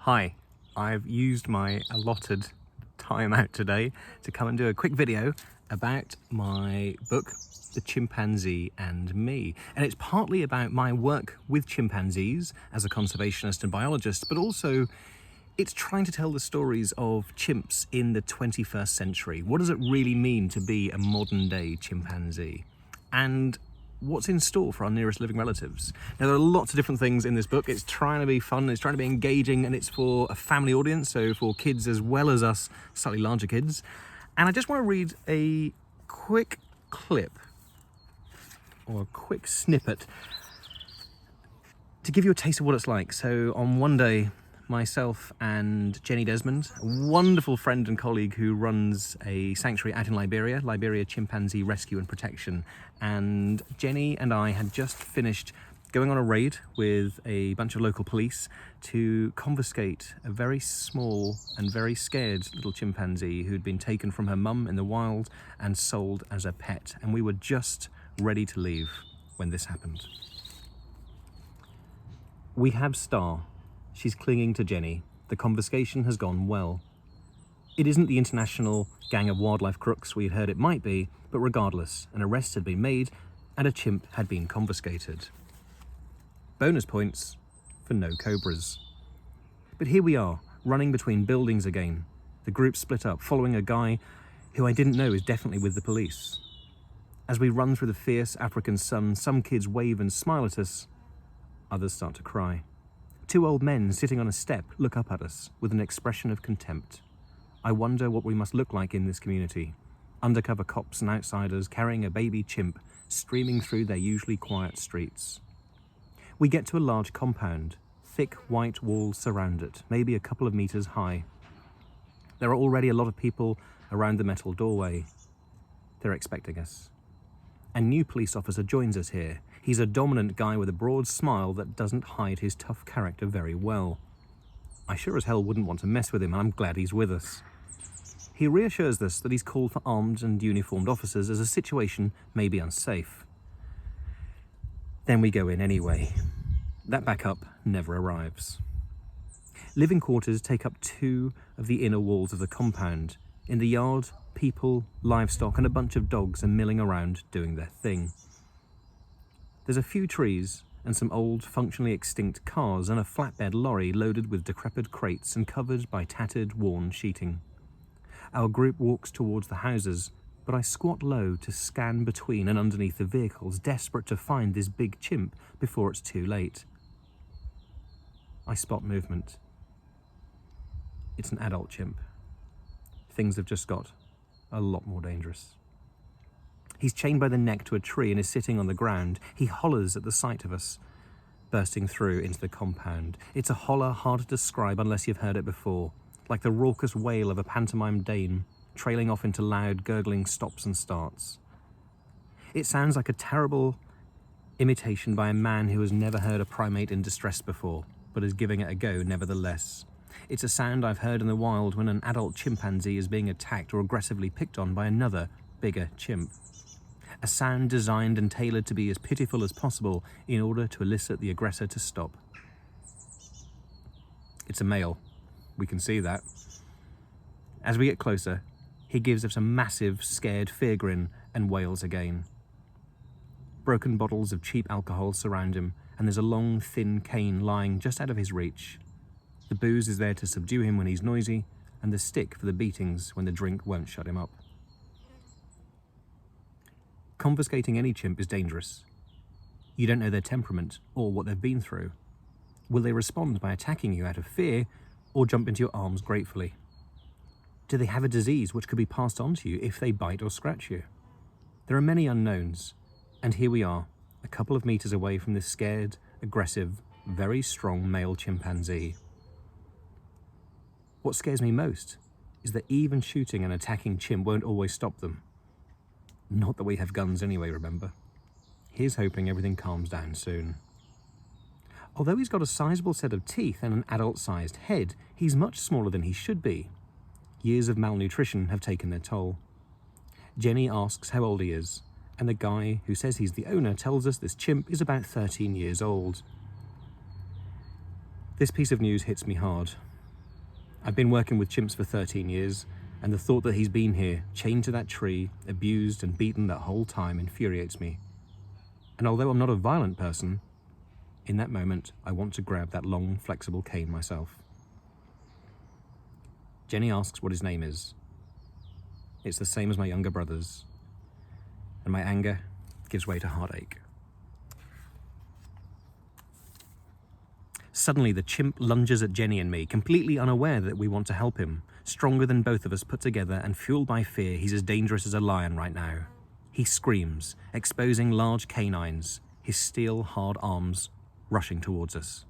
Hi, I've used my allotted time out today to come and do a quick video about my book, The Chimpanzee and Me. And it's partly about my work with chimpanzees as a conservationist and biologist, but also it's trying to tell the stories of chimps in the 21st century. What does it really mean to be a modern day chimpanzee? And what's in store for our nearest living relatives? Now, there are lots of different things in this book. It's trying to be fun, it's trying to be engaging, and it's for a family audience, so for kids as well as us slightly larger kids. And I just want to read a quick clip, or a quick snippet, to give you a taste of what it's like. So on one day, myself and Jenny Desmond, a wonderful friend and colleague who runs a sanctuary out in Liberia Chimpanzee Rescue and Protection. And Jenny and I had just finished going on a raid with a bunch of local police to confiscate a very small and very scared little chimpanzee who'd been taken from her mum in the wild and sold as a pet. And we were just ready to leave when this happened. We have Star. She's clinging to Jenny. The confiscation has gone well. It isn't the international gang of wildlife crooks we had heard it might be, but regardless, an arrest had been made and a chimp had been confiscated. Bonus points for no cobras. But here we are, running between buildings again. The group split up, following a guy who I didn't know is definitely with the police. As we run through the fierce African sun, some kids wave and smile at us, others start to cry. Two old men sitting on a step look up at us with an expression of contempt. I wonder what we must look like in this community. Undercover cops and outsiders carrying a baby chimp streaming through their usually quiet streets. We get to a large compound. Thick white walls surround it, maybe a couple of meters high. There are already a lot of people around the metal doorway. They're expecting us. A new police officer joins us here. He's a dominant guy with a broad smile that doesn't hide his tough character very well. I sure as hell wouldn't want to mess with him, and I'm glad he's with us. He reassures us that he's called for armed and uniformed officers as a situation may be unsafe. Then we go in anyway. That backup never arrives. Living quarters take up two of the inner walls of the compound. In the yard, people, livestock, and a bunch of dogs are milling around doing their thing. There's a few trees and some old, functionally extinct cars and a flatbed lorry loaded with decrepit crates and covered by tattered, worn sheeting. Our group walks towards the houses, but I squat low to scan between and underneath the vehicles, desperate to find this big chimp before it's too late. I spot movement. It's an adult chimp. Things have just got a lot more dangerous. He's chained by the neck to a tree and is sitting on the ground. He hollers at the sight of us, bursting through into the compound. It's a holler hard to describe unless you've heard it before, like the raucous wail of a pantomime dame, trailing off into loud, gurgling stops and starts. It sounds like a terrible imitation by a man who has never heard a primate in distress before, but is giving it a go nevertheless. It's a sound I've heard in the wild when an adult chimpanzee is being attacked or aggressively picked on by another, bigger chimp. A sound designed and tailored to be as pitiful as possible in order to elicit the aggressor to stop. It's a male. We can see that. As we get closer, he gives us a massive, scared fear grin and wails again. Broken bottles of cheap alcohol surround him, and there's a long, thin cane lying just out of his reach. The booze is there to subdue him when he's noisy, and the stick for the beatings when the drink won't shut him up. Confiscating any chimp is dangerous. You don't know their temperament or what they've been through. Will they respond by attacking you out of fear or jump into your arms gratefully? Do they have a disease which could be passed on to you if they bite or scratch you? There are many unknowns, and here we are, a couple of meters away from this scared, aggressive, very strong male chimpanzee. What scares me most is that even shooting an attacking chimp won't always stop them. Not that we have guns anyway, remember? Here's hoping everything calms down soon. Although he's got a sizable set of teeth and an adult-sized head, he's much smaller than he should be. Years of malnutrition have taken their toll. Jenny asks how old he is, and the guy who says he's the owner tells us this chimp is about 13 years old. This piece of news hits me hard. I've been working with chimps for 13 years, and the thought that he's been here, chained to that tree, abused and beaten that whole time infuriates me. And although I'm not a violent person, in that moment, I want to grab that long, flexible cane myself. Jenny asks what his name is. It's the same as my younger brother's, and my anger gives way to heartache. Suddenly, the chimp lunges at Jenny and me, completely unaware that we want to help him. Stronger than both of us put together and fueled by fear, he's as dangerous as a lion right now. He screams, exposing large canines, his steel, hard arms rushing towards us.